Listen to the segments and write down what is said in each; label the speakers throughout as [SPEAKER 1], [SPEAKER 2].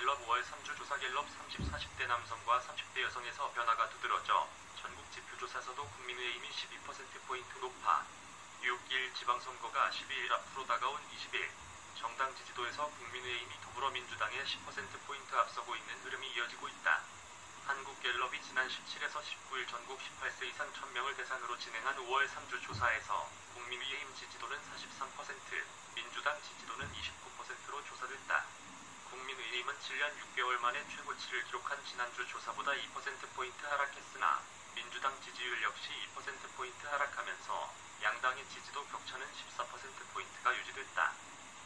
[SPEAKER 1] 한국갤럽 5월 3주 조사갤럽 30, 40대 남성과 30대 여성에서 변화가 두드러져 전국 지표조사에서도 국민의힘이 12%포인트 높아 6.1 지방선거가 12일 앞으로 다가온 20일 정당 지지도에서 국민의힘이 더불어민주당에 10%포인트 앞서고 있는 흐름이 이어지고 있다. 한국갤럽이 지난 17에서 19일 전국 18세 이상 1000명을 대상으로 진행한 5월 3주 조사에서 국민의힘 지지도는 43%, 민주당 지지도는 29%로 조사됐다. 국민의힘은 7년 6개월 만에 최고치를 기록한 지난주 조사보다 2%포인트 하락했으나 민주당 지지율 역시 2%포인트 하락하면서 양당의 지지도 격차는 14%포인트가 유지됐다.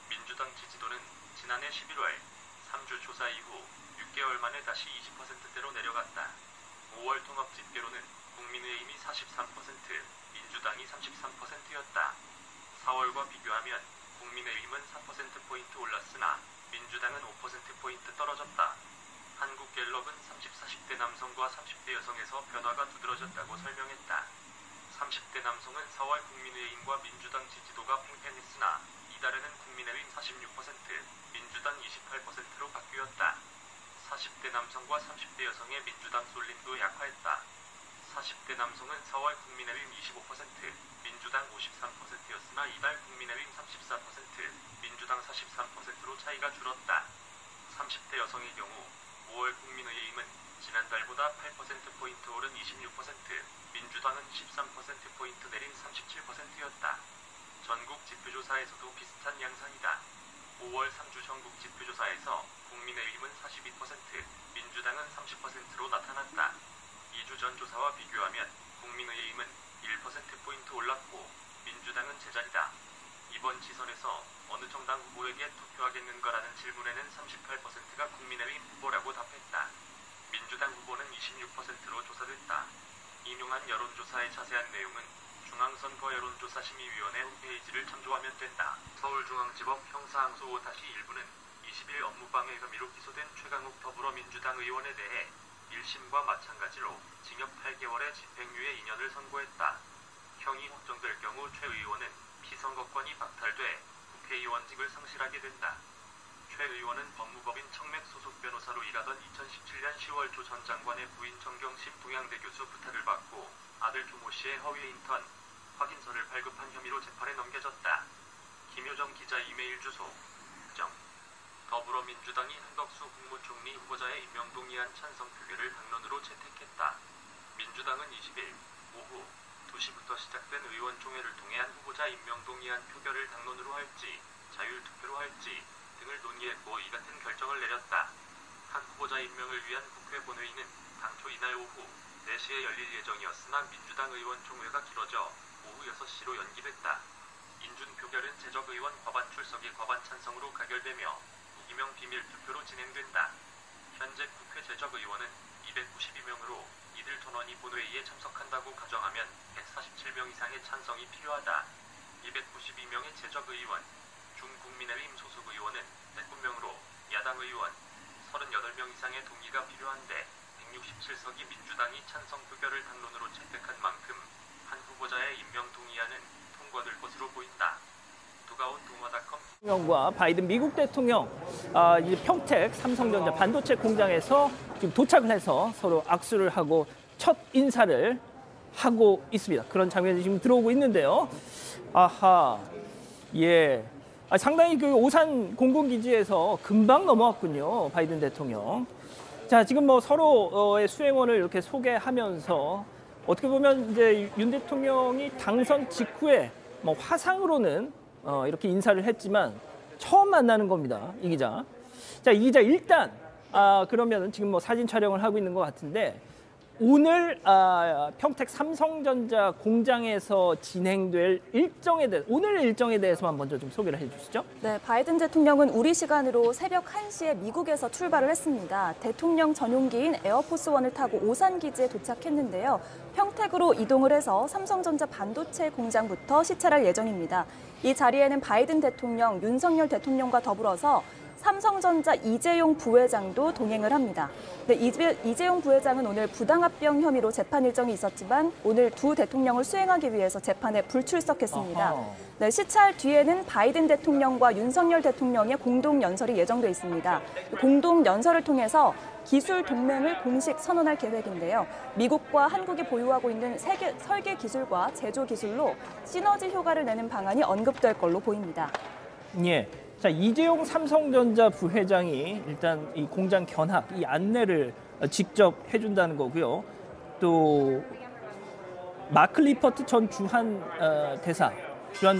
[SPEAKER 1] 민주당 지지도는 지난해 11월 3주 조사 이후 6개월 만에 다시 20%대로 내려갔다. 5월 통합 집계로는 국민의힘이 43%, 민주당이 33%였다. 4월과 비교하면 국민의힘은 4%포인트 올랐으나 민주당은 5%포인트 떨어졌다. 한국갤럽은 30, 40대 남성과 30대 여성에서 변화가 두드러졌다고 설명했다. 30대 남성은 4월 국민의힘과 민주당 지지도가 팽팽했으나 이달에는 국민의힘 46%, 민주당 28%로 바뀌었다. 40대 남성과 30대 여성의 민주당 쏠림도 약화했다. 40대 남성은 4월 국민의힘 25%, 민주당 53%였으나 이달 국민의힘 34%, 민주당 43%로 차이가 줄었다. 30대 여성의 경우 5월 국민의힘은 지난달보다 8%포인트 오른 26%, 민주당은 13%포인트 내린 37%였다. 전국 지표조사에서도 비슷한 양상이다. 5월 3주 전국 지표조사에서 국민의힘은 42%, 민주당은 30%로 나타났다. 2주 전 조사와 비교하면 국민의힘은 1%포인트 올랐고 민주당은 제자리다. 이번 지선에서 어느 정당 후보에게 투표하겠는가라는 질문에는 38%가 국민의힘 후보라고 답했다. 민주당 후보는 26%로 조사됐다. 인용한 여론조사의 자세한 내용은 중앙선거 여론조사심의위원회 홈페이지를 참조하면 된다. 서울중앙지법 형사항소 5-1부는 20일 업무방해 혐의로 기소된 최강욱 더불어민주당 의원에 대해 1심과 마찬가지로 징역 8개월의 집행유예 2년을 선고했다. 형이 확정될 경우 최 의원은 피선거권이 박탈돼 국회의원직을 상실하게 된다. 최 의원은 법무법인 청맥 소속 변호사로 일하던 2017년 10월 조 전 장관의 부인 정경심 동양대 교수 부탁을 받고 아들 조모 씨의 허위 인턴 확인서를 발급한 혐의로 재판에 넘겨졌다. 김효정 기자 이메일 주소 정. 더불어민주당이 한덕수 국무총리 후보자의 임명 동의안 찬성 표결을 당론으로 채택했다. 민주당은 20일 오후 2시부터 시작된 의원총회를 통해 한 후보자 임명 동의안 표결을 당론으로 할지 자율투표로 할지 등을 논의했고 이 같은 결정을 내렸다. 한 후보자 임명을 위한 국회 본회의는 당초 이날 오후 4시에 열릴 예정이었으나 민주당 의원총회가 길어져 오후 6시로 연기됐다. 인준 표결은 재적 의원 과반 출석의 과반 찬성으로 가결되며 무기명 비밀 투표로 진행된다. 현재 국회 재적 의원은 292명으로 이들 전원이 본회의에 참석한다고 가정하면 147명 이상의 찬성이 필요하다. 292명의 재적 의원, 중 국민의힘 소속 의원은 109명으로 야당 의원 38명 이상의 동의가 필요한데 167석이 민주당이 찬성 표결을 당론으로 채택한 만큼 한 후보자의 임명 동의안은 통과될 것으로 보인다. 두가온 동아닷컴
[SPEAKER 2] 대통령과 바이든 미국 대통령 이제 평택 삼성전자 반도체 공장에서 지금 도착을 해서 서로 악수를 하고 첫 인사를 하고 있습니다. 그런 장면이 지금 들어오고 있는데요. 아하, 예. 상당히 그 오산 공군기지에서 금방 넘어왔군요. 바이든 대통령. 자, 지금 뭐 서로의 수행원을 이렇게 소개하면서 어떻게 보면 이제 윤 대통령이 당선 직후에 뭐 화상으로는 이렇게 인사를 했지만 처음 만나는 겁니다. 이 기자. 자, 이 기자 일단 그러면은 지금 뭐 사진 촬영을 하고 있는 것 같은데 오늘 평택 삼성전자 공장에서 진행될 오늘 일정에 대해서만 먼저 좀 소개를 해주시죠.
[SPEAKER 3] 네, 바이든 대통령은 우리 시간으로 새벽 1시에 미국에서 출발을 했습니다. 대통령 전용기인 에어포스원을 타고 오산 기지에 도착했는데요. 평택으로 이동을 해서 삼성전자 반도체 공장부터 시찰할 예정입니다. 이 자리에는 바이든 대통령, 윤석열 대통령과 더불어서 삼성전자 이재용 부회장도 동행을 합니다. 네, 이재용 부회장은 오늘 부당합병 혐의로 재판 일정이 있었지만 오늘 두 대통령을 수행하기 위해서 재판에 불출석했습니다. 네, 시찰 뒤에는 바이든 대통령과 윤석열 대통령의 공동 연설이 예정돼 있습니다. 공동 연설을 통해서 기술 동맹을 공식 선언할 계획인데요. 미국과 한국이 보유하고 있는 설계 기술과 제조 기술로 시너지 효과를 내는 방안이 언급될 걸로 보입니다.
[SPEAKER 2] 예. 자, 이재용 삼성전자 부회장이 일단 이 공장 견학, 이 안내를 직접 해준다는 거고요. 또 마크 리퍼트 전 주한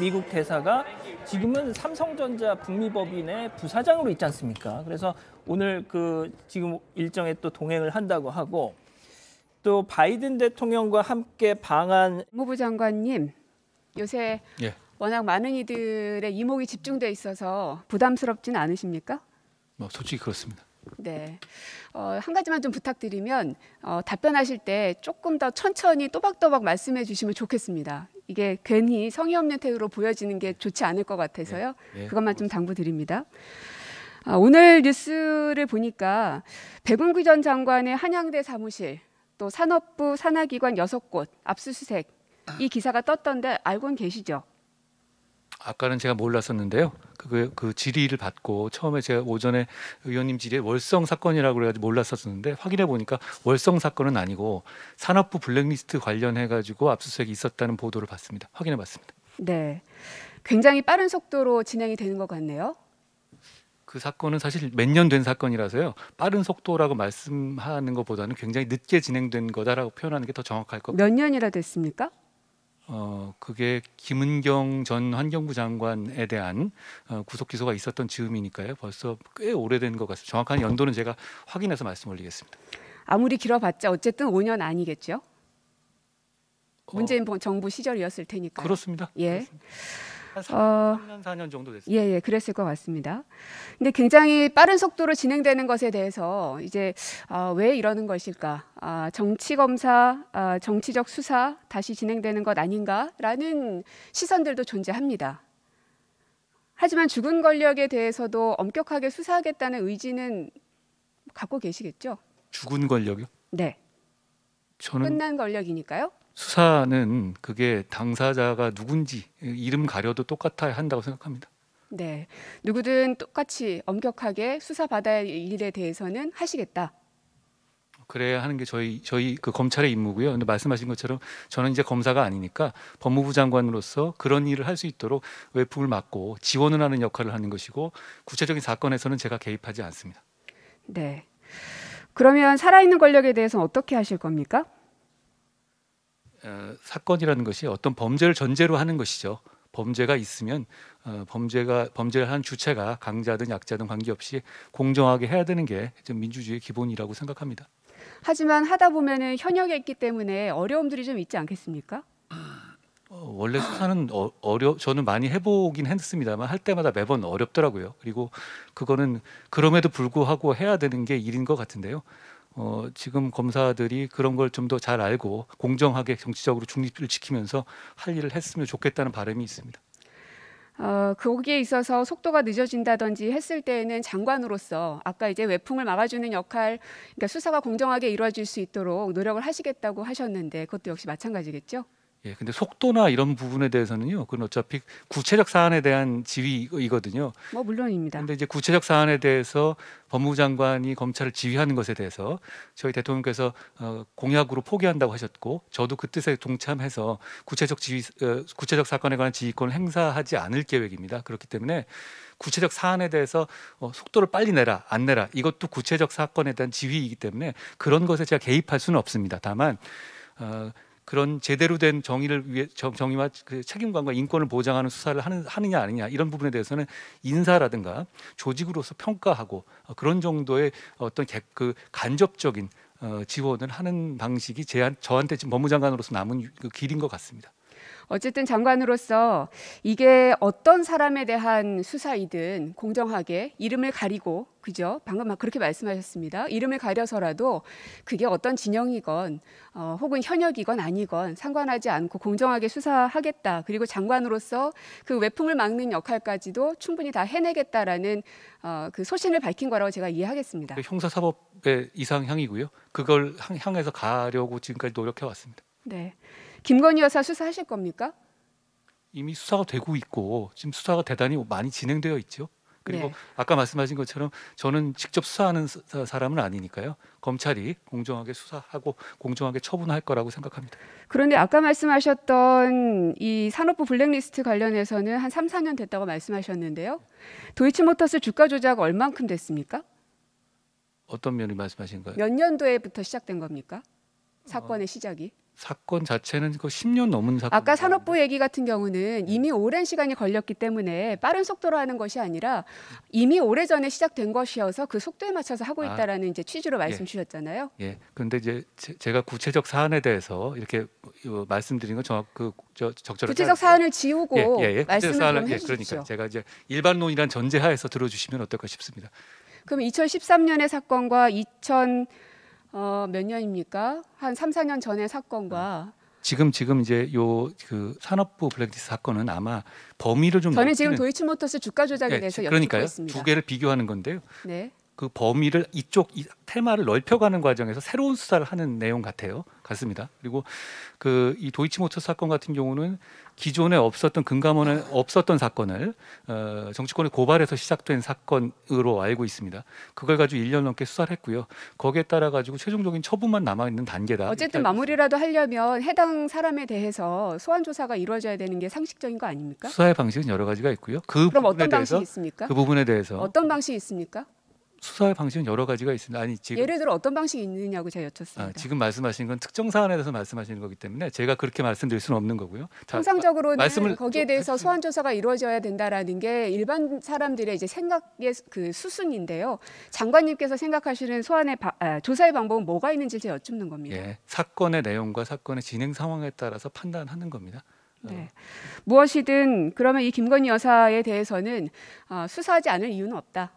[SPEAKER 2] 미국 대사가 지금은 삼성전자 북미법인의 부사장으로 있지 않습니까? 그래서 오늘 지금 일정에 또 동행을 한다고 하고, 또 바이든 대통령과 함께 방한
[SPEAKER 4] 법무부 장관님, 요새
[SPEAKER 5] 예.
[SPEAKER 4] 워낙 많은 이들의 이목이 집중돼 있어서 부담스럽진 않으십니까?
[SPEAKER 5] 솔직히 그렇습니다.
[SPEAKER 4] 네. 한 가지만 좀 부탁드리면 답변하실 때 조금 더 천천히 또박또박 말씀해 주시면 좋겠습니다. 이게 괜히 성의 없는 태도로 보여지는 게 좋지 않을 것 같아서요.
[SPEAKER 5] 예.
[SPEAKER 4] 그것만 좀 당부드립니다. 오늘 뉴스를 보니까 백운규 전 장관의 한양대 사무실, 또 산업부 산하기관 6곳 압수수색, 이 기사가 떴던데 알고는 계시죠?
[SPEAKER 5] 아까는 제가 몰랐었는데요. 그 질의를 받고 처음에 제가 오전에 의원님 질의에 월성 사건이라고 그래가지고 몰랐었는데 확인해 보니까 월성 사건은 아니고 산업부 블랙리스트 관련해 가지고 압수수색이 있었다는 보도를 봤습니다. 확인해 봤습니다.
[SPEAKER 4] 네, 굉장히 빠른 속도로 진행이 되는 것 같네요.
[SPEAKER 5] 그 사건은 사실 몇 년 된 사건이라서요. 빠른 속도라고 말씀하는 것보다는 굉장히 늦게 진행된 거다라고 표현하는 게 더 정확할 것 같아요.
[SPEAKER 4] 몇 년이나 됐습니까?
[SPEAKER 5] 그게 김은경 전 환경부 장관에 대한 구속 기소가 있었던 즈음이니까요. 벌써 꽤 오래된 것 같습니다. 정확한 연도는 제가 확인해서 말씀 올리겠습니다.
[SPEAKER 4] 아무리 길어봤자 어쨌든 5년 아니겠죠? 문재인 정부 시절이었을 테니까요.
[SPEAKER 5] 그렇습니다.
[SPEAKER 4] 예.
[SPEAKER 5] 그렇습니다. 한 3년 4년 정도 됐습니다.
[SPEAKER 4] 예, 그랬을 것 같습니다. 근데 굉장히 빠른 속도로 진행되는 것에 대해서 이제 왜 이러는 것일까? 정치 검사, 정치적 수사 다시 진행되는 것 아닌가라는 시선들도 존재합니다. 하지만 죽은 권력에 대해서도 엄격하게 수사하겠다는 의지는 갖고 계시겠죠?
[SPEAKER 5] 죽은 권력이요?
[SPEAKER 4] 네.
[SPEAKER 5] 저는
[SPEAKER 4] 끝난 권력이니까요.
[SPEAKER 5] 수사는 그게 당사자가 누군지 이름 가려도 똑같아야 한다고 생각합니다.
[SPEAKER 4] 네, 누구든 똑같이 엄격하게 수사받아야 할 일에 대해서는 하시겠다.
[SPEAKER 5] 그래야 하는 게 저희 그 검찰의 임무고요. 근데 말씀하신 것처럼 저는 이제 검사가 아니니까 법무부 장관으로서 그런 일을 할 수 있도록 외풍을 막고 지원을 하는 역할을 하는 것이고 구체적인 사건에서는 제가 개입하지 않습니다.
[SPEAKER 4] 네. 그러면 살아있는 권력에 대해서는 어떻게 하실 겁니까?
[SPEAKER 5] 사건이라는 것이 어떤 범죄를 전제로 하는 것이죠. 범죄가 있으면 범죄를 한 주체가 강자든 약자든 관계없이 공정하게 해야 되는 게 좀 민주주의의 기본이라고 생각합니다.
[SPEAKER 4] 하지만 하다 보면은 현역에 있기 때문에 어려움들이 좀 있지 않겠습니까?
[SPEAKER 5] 원래 수사는 저는 많이 해보긴 했습니다만 할 때마다 매번 어렵더라고요. 그리고 그거는 그럼에도 불구하고 해야 되는 게 일인 것 같은데요. 지금 검사들이 그런 걸 좀 더 잘 알고 공정하게 정치적으로 중립을 지키면서 할 일을 했으면 좋겠다는 바람이 있습니다.
[SPEAKER 4] 거기에 있어서 속도가 늦어진다든지 했을 때에는 장관으로서 아까 이제 외풍을 막아주는 역할, 그러니까 수사가 공정하게 이루어질 수 있도록 노력을 하시겠다고 하셨는데 그것도 역시 마찬가지겠죠?
[SPEAKER 5] 예, 근데 속도나 이런 부분에 대해서는요, 그건 어차피 구체적 사안에 대한 지휘이거든요.
[SPEAKER 4] 물론입니다.
[SPEAKER 5] 근데 이제 구체적 사안에 대해서 법무부 장관이 검찰을 지휘하는 것에 대해서 저희 대통령께서 공약으로 포기한다고 하셨고, 저도 그 뜻에 동참해서 구체적 사건에 관한 지휘권을 행사하지 않을 계획입니다. 그렇기 때문에 구체적 사안에 대해서 속도를 빨리 내라, 안 내라, 이것도 구체적 사건에 대한 지휘이기 때문에 그런 것에 제가 개입할 수는 없습니다. 다만 그런 제대로 된 정의와 그 책임감과 인권을 보장하는 수사를 하느냐 아니냐 이런 부분에 대해서는 인사라든가 조직으로서 평가하고 그런 정도의 어떤 그 간접적인 지원을 하는 방식이 저한테 지금 법무장관으로서 남은 그 길인 것 같습니다.
[SPEAKER 4] 어쨌든 장관으로서 이게 어떤 사람에 대한 수사이든 공정하게 이름을 가리고, 그죠? 방금 그렇게 말씀하셨습니다. 이름을 가려서라도 그게 어떤 진영이건 혹은 현역이건 아니건 상관하지 않고 공정하게 수사하겠다. 그리고 장관으로서 그 외풍을 막는 역할까지도 충분히 다 해내겠다라는 그 소신을 밝힌 거라고 제가 이해하겠습니다.
[SPEAKER 5] 형사사법의 이상향이고요. 그걸 향해서 가려고 지금까지 노력해 왔습니다.
[SPEAKER 4] 네, 김건희 여사 수사하실 겁니까?
[SPEAKER 5] 이미 수사가 되고 있고 지금 수사가 대단히 많이 진행되어 있죠. 그리고
[SPEAKER 4] 네.
[SPEAKER 5] 아까 말씀하신 것처럼 저는 직접 수사하는 사람은 아니니까요. 검찰이 공정하게 수사하고 공정하게 처분할 거라고 생각합니다.
[SPEAKER 4] 그런데 아까 말씀하셨던 이 산업부 블랙리스트 관련해서는 한 3, 4년 됐다고 말씀하셨는데요. 도이치모터스 주가 조작 얼만큼 됐습니까?
[SPEAKER 5] 어떤 면이 말씀하신 거예요?
[SPEAKER 4] 몇 년도에부터 시작된 겁니까? 사건의 시작이?
[SPEAKER 5] 사건 자체는 그 10년 넘은 사건.
[SPEAKER 4] 아까 산업부 얘기 같은 경우는 이미 오랜 시간이 걸렸기 때문에 빠른 속도로 하는 것이 아니라 이미 오래전에 시작된 것이어서 그 속도에 맞춰서 하고 있다라는 이제 취지로 말씀 주셨잖아요.
[SPEAKER 5] 예. 그런데 이제 제가 구체적 사안에 대해서 이렇게 말씀드린 건 적절하지
[SPEAKER 4] 구체적 사안을 지우고 말씀을 좀
[SPEAKER 5] 그러니까
[SPEAKER 4] 해주십시오.
[SPEAKER 5] 제가 이제 일반론이란 전제하에서 들어주시면 어떨까 싶습니다.
[SPEAKER 4] 그럼 2013년의 사건과 몇 년입니까? 한 3, 4년 전의 사건과
[SPEAKER 5] 지금 이제 그 산업부 블랙리스트 사건은 아마 범위를 좀
[SPEAKER 4] 저는 지금 도이치모터스 주가 조작에 대해서 여쭙고
[SPEAKER 5] 그러니까요.
[SPEAKER 4] 있습니다.
[SPEAKER 5] 두 개를 비교하는 건데요.
[SPEAKER 4] 네.
[SPEAKER 5] 그 범위를 이 테마를 넓혀가는 과정에서 새로운 수사를 하는 내용 같습니다. 그리고 이 도이치모터스 사건 같은 경우는 기존에 없었던 금감원에 없었던 사건을 정치권의 고발에서 시작된 사건으로 알고 있습니다. 그걸 가지고 1년 넘게 수사를 했고요. 거기에 따라 가지고 최종적인 처분만 남아 있는 단계다.
[SPEAKER 4] 어쨌든 마무리라도 하려면 해당 사람에 대해서 소환 조사가 이루어져야 되는 게 상식적인 거 아닙니까?
[SPEAKER 5] 수사의 방식은 여러 가지가 있고요.
[SPEAKER 4] 그럼 어떤 방식이 있습니까?
[SPEAKER 5] 그 부분에 대해서
[SPEAKER 4] 어떤 방식이 있습니까?
[SPEAKER 5] 수사의 방식은 여러 가지가 있습니다. 아니 지금
[SPEAKER 4] 예를 들어 어떤 방식이 있느냐고 제가 여쭙습니다.
[SPEAKER 5] 지금 말씀하신 건 특정 사안에 대해서 말씀하시는 거기 때문에 제가 그렇게 말씀드릴 수는 없는 거고요.
[SPEAKER 4] 통상적으로는 거기에 대해서 소환 조사가 이루어져야 된다라는 게 일반 사람들의 이제 생각의 그 수순인데요. 장관님께서 생각하시는 조사의 방법은 뭐가 있는지 제가 여쭙는 겁니다.
[SPEAKER 5] 예, 사건의 내용과 사건의 진행 상황에 따라서 판단하는 겁니다.
[SPEAKER 4] 네. 무엇이든 그러면 이 김건희 여사에 대해서는 수사하지 않을 이유는 없다.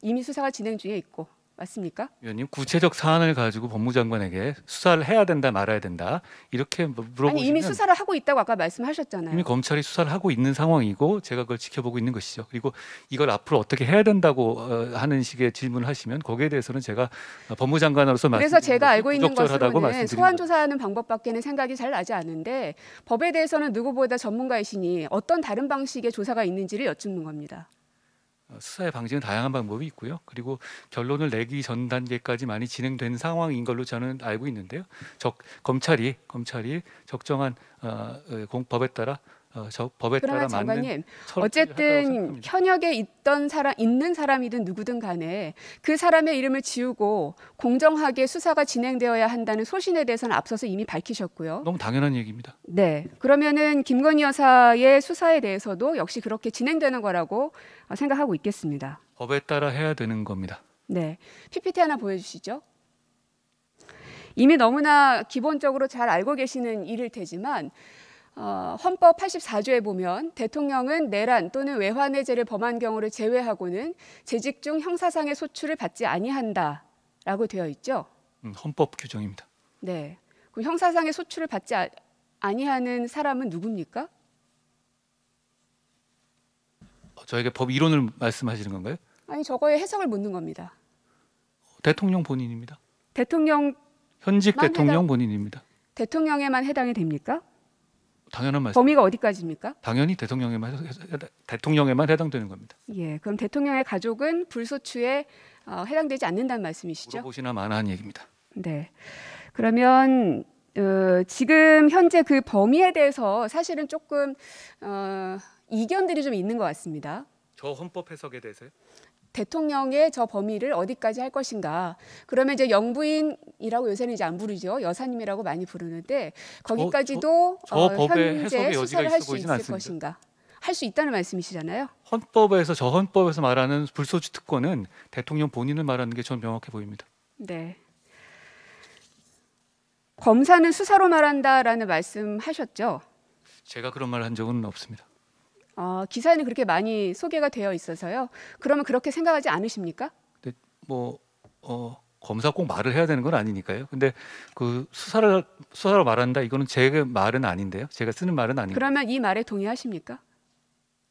[SPEAKER 4] 이미 수사가 진행 중에 있고 맞습니까?
[SPEAKER 5] 위원님, 구체적 사안을 가지고 법무장관에게 수사를 해야 된다 말아야 된다 이렇게 물어보시면
[SPEAKER 4] 아니 이미 수사를 하고 있다고 아까 말씀하셨잖아요.
[SPEAKER 5] 이미 검찰이 수사를 하고 있는 상황이고 제가 그걸 지켜보고 있는 것이죠. 그리고 이걸 앞으로 어떻게 해야 된다고 하는 식의 질문을 하시면 거기에 대해서는 제가 법무장관으로서
[SPEAKER 4] 그래서 제가 알고 있는
[SPEAKER 5] 부적절하다고
[SPEAKER 4] 것으로는 소환 조사하는 방법밖에는 생각이 잘 나지 않은데 법에 대해서는 누구보다 전문가이시니 어떤 다른 방식의 조사가 있는지를 여쭙는 겁니다.
[SPEAKER 5] 수사의 방식은 다양한 방법이 있고요. 그리고 결론을 내기 전 단계까지 많이 진행된 상황인 걸로 저는 알고 있는데요. 검찰이 적정한 법에 따라
[SPEAKER 4] 그러나
[SPEAKER 5] 맞는
[SPEAKER 4] 장관님, 어쨌든 현역에 있는 사람이든 누구든 간에 그 사람의 이름을 지우고 공정하게 수사가 진행되어야 한다는 소신에 대해서는 앞서서 이미 밝히셨고요.
[SPEAKER 5] 너무 당연한 얘기입니다.
[SPEAKER 4] 네, 그러면은 김건희 여사의 수사에 대해서도 역시 그렇게 진행되는 거라고 생각하고 있겠습니다.
[SPEAKER 5] 법에 따라 해야 되는 겁니다.
[SPEAKER 4] 네, PPT 하나 보여주시죠. 이미 너무나 기본적으로 잘 알고 계시는 일일 테지만 헌법 84조에 보면 대통령은 내란 또는 외환해제를 범한 경우를 제외하고는 재직 중 형사상의 소출을 받지 아니한다라고 되어 있죠.
[SPEAKER 5] 헌법 규정입니다.
[SPEAKER 4] 네, 그럼 형사상의 소출을 받지 아니하는 사람은 누굽니까?
[SPEAKER 5] 저에게 법 이론을 말씀하시는 건가요?
[SPEAKER 4] 아니 저거의 해석을 묻는 겁니다.
[SPEAKER 5] 대통령 본인입니다.
[SPEAKER 4] 현직
[SPEAKER 5] 대통령 본인입니다.
[SPEAKER 4] 대통령에만 해당이 됩니까?
[SPEAKER 5] 당연한 말씀.
[SPEAKER 4] 범위가 어디까지입니까?
[SPEAKER 5] 당연히 대통령에만 해당되는 겁니다.
[SPEAKER 4] 예, 그럼 대통령의 가족은 불소추에 해당되지 않는다는 말씀이시죠?
[SPEAKER 5] 물어보시나 마나한 얘기입니다.
[SPEAKER 4] 네, 그러면 지금 현재 그 범위에 대해서 사실은 조금 이견들이 좀 있는 것 같습니다.
[SPEAKER 5] 저 헌법 해석에 대해서요?
[SPEAKER 4] 대통령의 저 범위를 어디까지 할 것인가. 그러면 이제 영부인이라고 요새는 이제 안 부르죠. 여사님이라고 많이 부르는데 거기까지도 현재 수사를 할 수 있을 것인가. 할 수 있다는 말씀이시잖아요.
[SPEAKER 5] 저 헌법에서 말하는 불소추 특권은 대통령 본인을 말하는 게 전 명확해 보입니다.
[SPEAKER 4] 네. 검사는 수사로 말한다라는 말씀하셨죠.
[SPEAKER 5] 제가 그런 말 한 적은 없습니다.
[SPEAKER 4] 기사에는 그렇게 많이 소개가 되어 있어서요. 그러면 그렇게 생각하지 않으십니까?
[SPEAKER 5] 근데 검사 꼭 말을 해야 되는 건 아니니까요. 근데 그 수사로 말한다 이거는 제 말은 아닌데요. 제가 쓰는 말은 아닌데.
[SPEAKER 4] 그러면 이 말에 동의하십니까?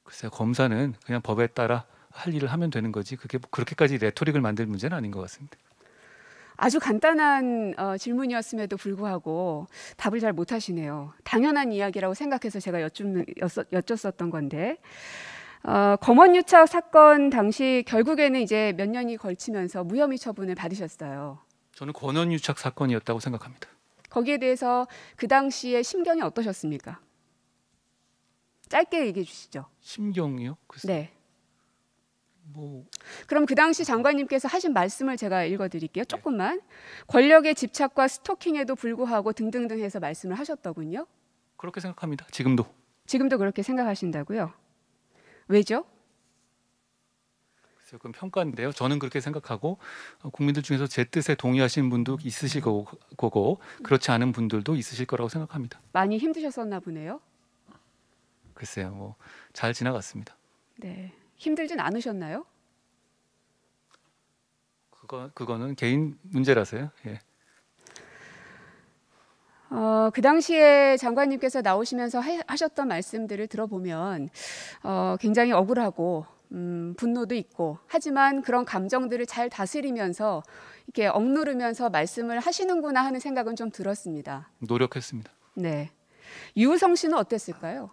[SPEAKER 5] 글쎄요, 검사는 그냥 법에 따라 할 일을 하면 되는 거지. 그게 그렇게까지 레토릭을 만들 문제는 아닌 것 같습니다.
[SPEAKER 4] 아주 간단한 질문이었음에도 불구하고 답을 잘 못하시네요. 당연한 이야기라고 생각해서 제가 여쭙었던 건데 검언유착 사건 당시 결국에는 이제 몇 년이 걸치면서 무혐의 처분을 받으셨어요.
[SPEAKER 5] 저는 권언유착 사건이었다고 생각합니다.
[SPEAKER 4] 거기에 대해서 그 당시에 심경이 어떠셨습니까? 짧게 얘기해 주시죠.
[SPEAKER 5] 심경이요? 글쎄,
[SPEAKER 4] 네.
[SPEAKER 5] 뭐
[SPEAKER 4] 그럼 그 당시 장관님께서 하신 말씀을 제가 읽어드릴게요. 조금만. 권력의 집착과 스토킹에도 불구하고 등등등 해서 말씀을 하셨더군요.
[SPEAKER 5] 그렇게 생각합니다. 지금도
[SPEAKER 4] 그렇게 생각하신다고요? 왜죠?
[SPEAKER 5] 글쎄요, 그건 평가인데요. 저는 그렇게 생각하고 국민들 중에서 제 뜻에 동의하시는 분도 있으실 거고 그렇지 않은 분들도 있으실 거라고 생각합니다.
[SPEAKER 4] 많이 힘드셨었나 보네요.
[SPEAKER 5] 글쎄요, 뭐 잘 지나갔습니다.
[SPEAKER 4] 네, 힘들진 않으셨나요?
[SPEAKER 5] 그거는 개인 문제라서요. 예.
[SPEAKER 4] 그 당시에 장관님께서 나오시면서 하셨던 말씀들을 들어보면 굉장히 억울하고 분노도 있고 하지만 그런 감정들을 잘 다스리면서 이렇게 억누르면서 말씀을 하시는구나 하는 생각은 좀 들었습니다.
[SPEAKER 5] 노력했습니다.
[SPEAKER 4] 네, 유우성 씨는 어땠을까요?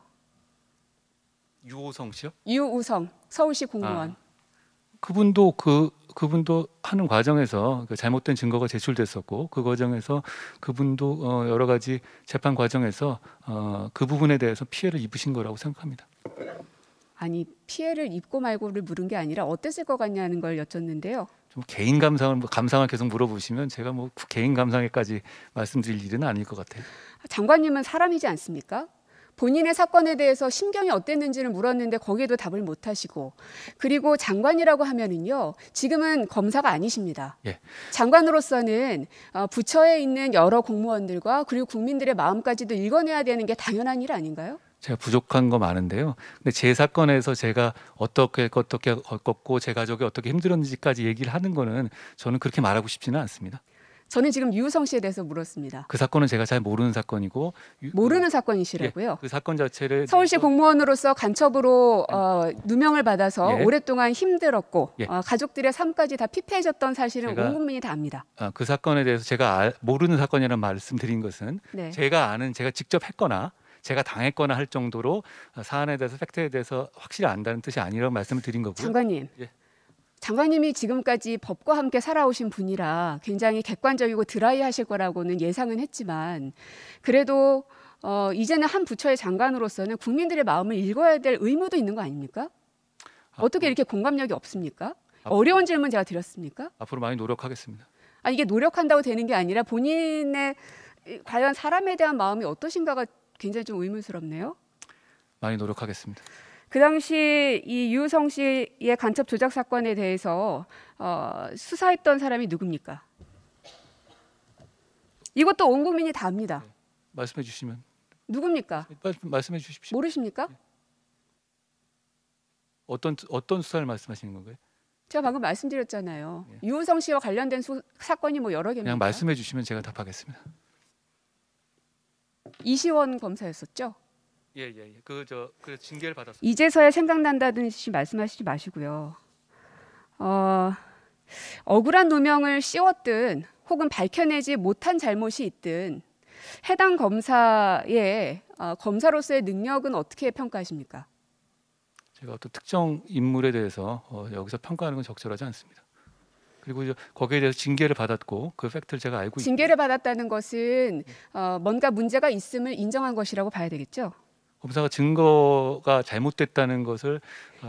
[SPEAKER 5] 유호성 씨요?
[SPEAKER 4] 유우성 서울시 공무원.
[SPEAKER 5] 그분도 하는 과정에서 잘못된 증거가 제출됐었고 그 과정에서 그분도 여러 가지 재판 과정에서 그 부분에 대해서 피해를 입으신 거라고 생각합니다.
[SPEAKER 4] 아니 피해를 입고 말고를 물은 게 아니라 어땠을 것 같냐는 걸 여쭙는데요.
[SPEAKER 5] 좀 개인 감상을 계속 물어보시면 제가 뭐 개인 감상에까지 말씀드릴 일은 아닐 것 같아요.
[SPEAKER 4] 장관님은 사람이지 않습니까? 본인의 사건에 대해서 심경이 어땠는지를 물었는데 거기에도 답을 못 하시고 그리고 장관이라고 하면은요 지금은 검사가 아니십니다.
[SPEAKER 5] 예.
[SPEAKER 4] 장관으로서는 부처에 있는 여러 공무원들과 그리고 국민들의 마음까지도 읽어내야 되는 게 당연한 일 아닌가요?
[SPEAKER 5] 제가 부족한 거 많은데요. 근데 제 사건에서 제가 어떻게 겪었고 제 가족이 어떻게 힘들었는지까지 얘기를 하는 거는 저는 그렇게 말하고 싶지는 않습니다.
[SPEAKER 4] 저는 지금 유우성 씨에 대해서 물었습니다.
[SPEAKER 5] 그 사건은 제가 잘 모르는 사건이고
[SPEAKER 4] 모르는 사건이시라고요?
[SPEAKER 5] 예, 그 사건 자체를
[SPEAKER 4] 서울시 공무원으로서 간첩으로 누명을 받아서
[SPEAKER 5] 예.
[SPEAKER 4] 오랫동안 힘들었고
[SPEAKER 5] 예.
[SPEAKER 4] 가족들의 삶까지 다 피폐해졌던 사실은
[SPEAKER 5] 제가-
[SPEAKER 4] 온 국민이 다 압니다.
[SPEAKER 5] 그 사건에 대해서 제가 모르는 사건이라는 말씀드린 것은
[SPEAKER 4] 네.
[SPEAKER 5] 제가 직접 했거나 제가 당했거나 할 정도로 사안에 대해서 팩트에 대해서 확실히 안다는 뜻이 아니라고 말씀을 드린 거고요.
[SPEAKER 4] 장관님,
[SPEAKER 5] 예.
[SPEAKER 4] 장관님이 지금까지 법과 함께 살아오신 분이라 굉장히 객관적이고 드라이하실 거라고는 예상은 했지만 그래도 이제는 한 부처의 장관으로서는 국민들의 마음을 읽어야 될 의무도 있는 거 아닙니까? 어떻게 이렇게 공감력이 없습니까? 어려운 질문 제가 드렸습니까?
[SPEAKER 5] 앞으로 많이 노력하겠습니다.
[SPEAKER 4] 이게 노력한다고 되는 게 아니라 본인의 과연 사람에 대한 마음이 어떠신가가 굉장히 좀 의문스럽네요.
[SPEAKER 5] 많이 노력하겠습니다.
[SPEAKER 4] 그 당시 이 유우성 씨의 간첩 조작 사건에 대해서 수사했던 사람이 누굽니까? 이것도 온 국민이 다 압니다.
[SPEAKER 5] 말씀해 주시면
[SPEAKER 4] 누굽니까?
[SPEAKER 5] 말씀해 주십시오.
[SPEAKER 4] 모르십니까?
[SPEAKER 5] 어떤 수사를 말씀하시는 건가요?
[SPEAKER 4] 제가 방금 말씀드렸잖아요.
[SPEAKER 5] 예.
[SPEAKER 4] 유우성 씨와 관련된 사건이 뭐 여러 개입니다.
[SPEAKER 5] 그냥 말씀해 주시면 제가 답하겠습니다.
[SPEAKER 4] 이시원 검사였었죠.
[SPEAKER 5] 예. 그 징계를 받았어요.
[SPEAKER 4] 이제서야 생각난다든지 말씀하시지 마시고요. 억울한 누명을 씌웠든 혹은 밝혀내지 못한 잘못이 있든 해당 검사의 검사로서의 능력은 어떻게 평가하십니까?
[SPEAKER 5] 제가 어떤 특정 인물에 대해서 여기서 평가하는 건 적절하지 않습니다. 그리고 이제 거기에 대해서 징계를 받았고 그 팩트를 제가 알고
[SPEAKER 4] 징계를 받았다는 것은 뭔가 문제가 있음을 인정한 것이라고 봐야 되겠죠?
[SPEAKER 5] 검사가 증거가 잘못됐다는 것을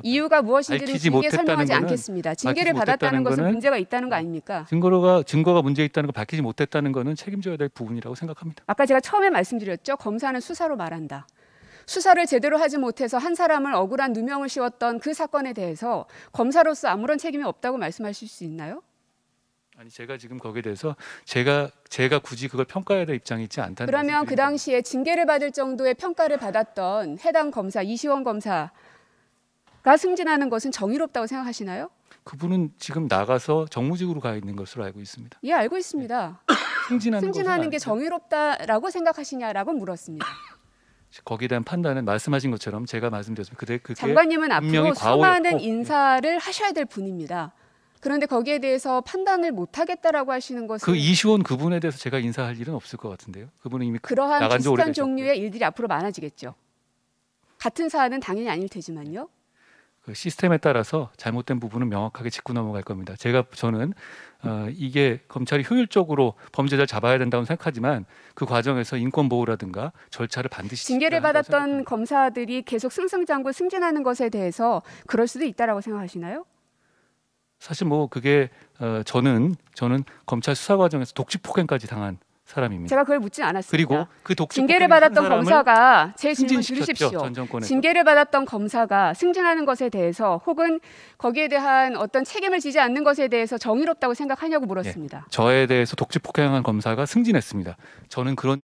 [SPEAKER 4] 이유가 무엇인지는
[SPEAKER 5] 밝히지
[SPEAKER 4] 길게
[SPEAKER 5] 못했다는
[SPEAKER 4] 설명하지
[SPEAKER 5] 거는
[SPEAKER 4] 않겠습니다. 징계를
[SPEAKER 5] 밝히지
[SPEAKER 4] 받았다는
[SPEAKER 5] 못했다는
[SPEAKER 4] 것은
[SPEAKER 5] 거는
[SPEAKER 4] 문제가 있다는 거 아닙니까?
[SPEAKER 5] 증거가 문제 있다는 걸 밝히지 못했다는 거는 책임져야 될 부분이라고 생각합니다.
[SPEAKER 4] 아까 제가 처음에 말씀드렸죠. 검사는 수사로 말한다. 수사를 제대로 하지 못해서 한 사람을 억울한 누명을 씌웠던 그 사건에 대해서 검사로서 아무런 책임이 없다고 말씀하실 수 있나요?
[SPEAKER 5] 아니 제가 지금 거기에 대해서 제가 굳이 그걸 평가해야 될 입장이 있지 않다는.
[SPEAKER 4] 그러면 그 당시에 징계를 받을 정도의 평가를 받았던 해당 검사 이시원 검사가 승진하는 것은 정의롭다고 생각하시나요?
[SPEAKER 5] 그분은 지금 나가서 정무직으로 가 있는 것으로 알고 있습니다.
[SPEAKER 4] 예, 알고 있습니다.
[SPEAKER 5] 승진하는
[SPEAKER 4] 게
[SPEAKER 5] 것은
[SPEAKER 4] 정의롭다라고 생각하시냐라고 물었습니다.
[SPEAKER 5] 거기에 대한 판단은 말씀하신 것처럼 제가 말씀드렸습니다. 그게
[SPEAKER 4] 장관님은
[SPEAKER 5] 분명히
[SPEAKER 4] 앞으로 수많은
[SPEAKER 5] 과오였고,
[SPEAKER 4] 인사를 하셔야 될 분입니다. 그런데 거기에 대해서 판단을 못하겠다라고 하시는 것은
[SPEAKER 5] 그 이시원 그분에 대해서 제가 인사할 일은 없을 것 같은데요. 그분은 이미
[SPEAKER 4] 그러한
[SPEAKER 5] 나간 지
[SPEAKER 4] 비슷한
[SPEAKER 5] 오래되셨고.
[SPEAKER 4] 종류의 일들이 앞으로 많아지겠죠. 같은 사안은 당연히 아닐 테지만요.
[SPEAKER 5] 그 시스템에 따라서 잘못된 부분은 명확하게 짚고 넘어갈 겁니다. 저는 이게 검찰이 효율적으로 범죄자를 잡아야 된다고 생각하지만 그 과정에서 인권 보호라든가 절차를 반드시
[SPEAKER 4] 징계를
[SPEAKER 5] 지켜야 한다고
[SPEAKER 4] 받았던
[SPEAKER 5] 생각합니다.
[SPEAKER 4] 검사들이 계속 승승장구 승진하는 것에 대해서 그럴 수도 있다라고 생각하시나요?
[SPEAKER 5] 사실 뭐 그게 저는 검찰 수사 과정에서 독직 폭행까지 당한 사람입니다.
[SPEAKER 4] 제가 그걸 묻진 않았습니다.
[SPEAKER 5] 그리고 그 독직
[SPEAKER 4] 징계를
[SPEAKER 5] 폭행을 한
[SPEAKER 4] 받았던
[SPEAKER 5] 사람을
[SPEAKER 4] 검사가 제 질문
[SPEAKER 5] 승진시켰죠,
[SPEAKER 4] 들으십시오.
[SPEAKER 5] 전 정권에서.
[SPEAKER 4] 징계를 받았던 검사가 승진하는 것에 대해서 혹은 거기에 대한 어떤 책임을 지지 않는 것에 대해서 정의롭다고 생각하냐고 물었습니다.
[SPEAKER 5] 저에 대해서 독직 폭행한 검사가 승진했습니다. 저는 그런